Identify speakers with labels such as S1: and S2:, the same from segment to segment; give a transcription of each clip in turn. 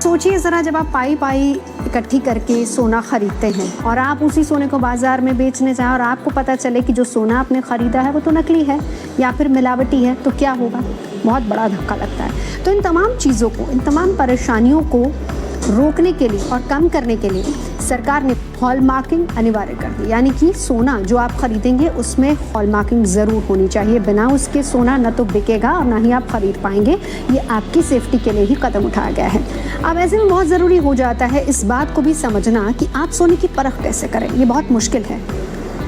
S1: सोचिए ज़रा, जब आप पाई पाई इकट्ठी करके सोना खरीदते हैं और आप उसी सोने को बाज़ार में बेचने जाएं और आपको पता चले कि जो सोना आपने ख़रीदा है वो तो नकली है या फिर मिलावटी है, तो क्या होगा? बहुत बड़ा धक्का लगता है। तो इन तमाम चीज़ों को, इन तमाम परेशानियों को रोकने के लिए और कम करने के लिए सरकार ने हॉलमार्किंग अनिवार्य कर दी। यानी कि सोना जो आप खरीदेंगे उसमें हॉलमार्किंग ज़रूर होनी चाहिए। बिना उसके सोना न तो बिकेगा और ना ही आप खरीद पाएंगे। ये आपकी सेफ्टी के लिए ही कदम उठाया गया है। अब ऐसे में बहुत ज़रूरी हो जाता है इस बात को भी समझना कि आप सोने की परख कैसे करें। ये बहुत मुश्किल है,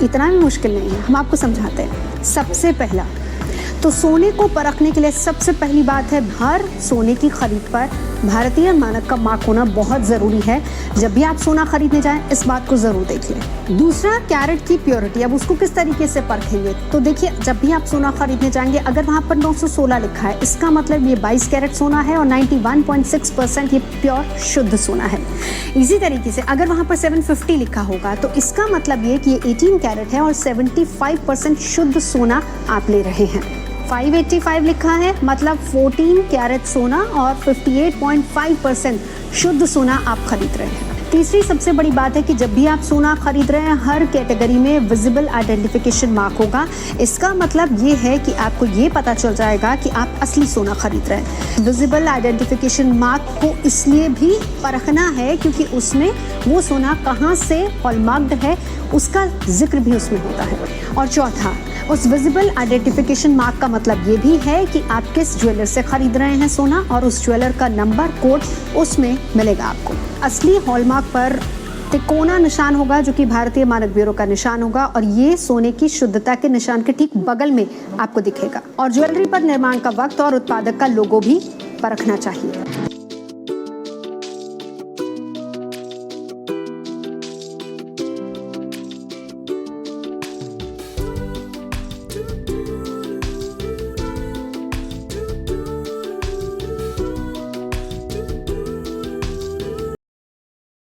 S1: इतना भी मुश्किल नहीं है, हम आपको समझाते हैं। सबसे पहला तो सोने को परखने के लिए सबसे पहली बात है, हर सोने की खरीद पर भारतीय मानक का मार्क होना बहुत ज़रूरी है। जब भी आप सोना खरीदने जाएं इस बात को ज़रूर देखिए। दूसरा, कैरेट की प्योरिटी। अब उसको किस तरीके से परखेंगे? तो देखिए, जब भी आप सोना खरीदने जाएंगे, अगर वहाँ पर 916 लिखा है, इसका मतलब ये 22 कैरेट सोना है और 91.6% ये प्योर शुद्ध सोना है। इसी तरीके से अगर वहाँ पर 750 लिखा होगा तो इसका मतलब ये कि ये 18 कैरेट है और 75% शुद्ध सोना आप ले रहे हैं। 585 लिखा है, मतलब 14 कैरेट सोना और 58.5% शुद्ध सोना आप खरीद रहे हैं। तीसरी सबसे बड़ी बात है कि जब भी आप सोना खरीद रहे हैं, हर कैटेगरी में विजिबल आइडेंटिफिकेशन मार्क होगा। इसका मतलब ये है कि आपको ये पता चल जाएगा कि आप असली सोना खरीद रहे हैं। विजिबल आइडेंटिफिकेशन मार्क को इसलिए भी परखना है क्योंकि उसमें वो सोना कहाँ से हॉलमार्क्ड है उसका जिक्र भी उसमें होता है। और चौथा, उस विजिबल आइडेंटिफिकेशन मार्क का मतलब ये भी है कि आप किस ज्वेलर से खरीद रहे हैं सोना, और उस ज्वेलर का नंबर कोड उसमें मिलेगा आपको। असली हॉलमार्क पर तिकोना निशान होगा जो कि भारतीय मानक ब्यूरो का निशान होगा, और ये सोने की शुद्धता के निशान के ठीक बगल में आपको दिखेगा। और ज्वेलरी पर निर्माण का वक्त और उत्पादक का लोगो भी परखना चाहिए।